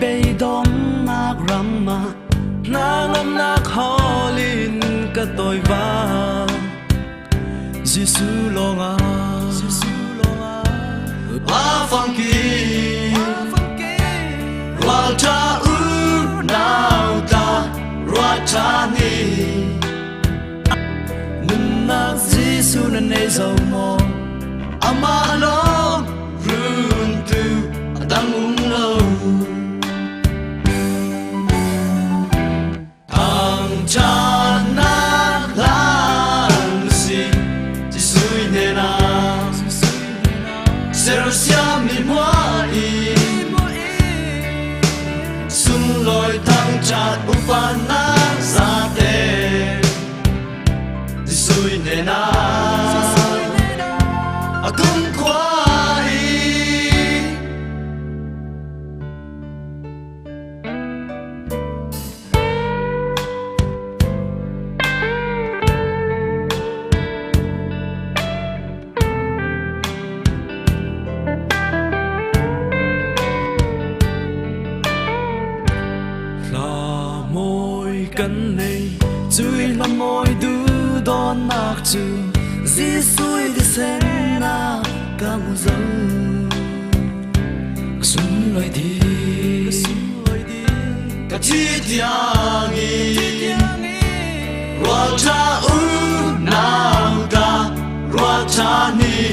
bay đón nạc rama na ngâm nạc holin cả tôi va Giêsu lo ngà ba phong kỳ Roa cha u nào ta roa cha ni Nun nạc Giêsu nên nay giàu mò ama lo run tu đang uống lâu thằng cha nát lan si chỉ suy nè na sẽ xia mi mua i sung lối thằng cha upan na ra te chỉ suy nè na cũng qua đi là môi cắn này chui là môi đu đón nạc chư dì xuôi đi xem na cả mùa dâu xuân lời đi cả chi tiếng ý roa cha u nào ta roa cha ni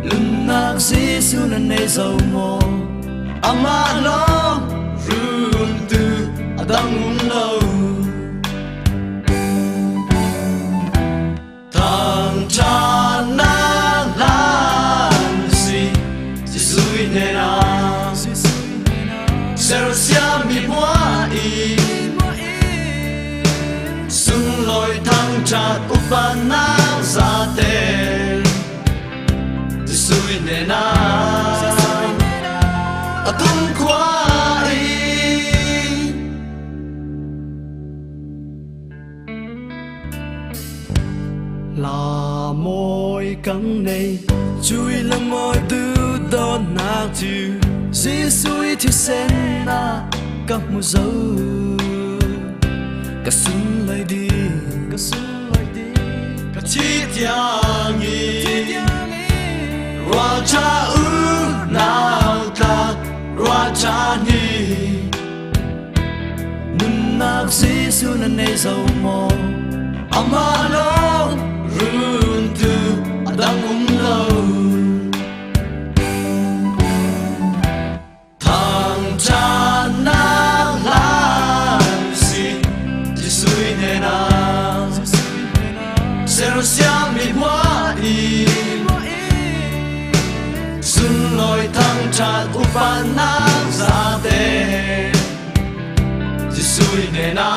lưng nạc dì xuôi nên nay giàu mò ama lo run tu đang uống lâu thằng cha na lan si chỉ suy nè na sẽ xia mi mua i sung lối thằng cha upan na ra te chỉ suy nè na cũng qua đi là môi cắn này chui là môi tư đón nạc chư dì suy thì sen na các mùa dâu cả xuân lời đi cả chi tiếng ý roa cha u nào ta roa cha ni nun nạc dì su nên nay giàu mò ama lo run tu đang uống lâu thằng cha na lan si chỉ suy nè na sẽ xia mi mua i xuân lối thằng cha upan na ra te chỉ suy nè na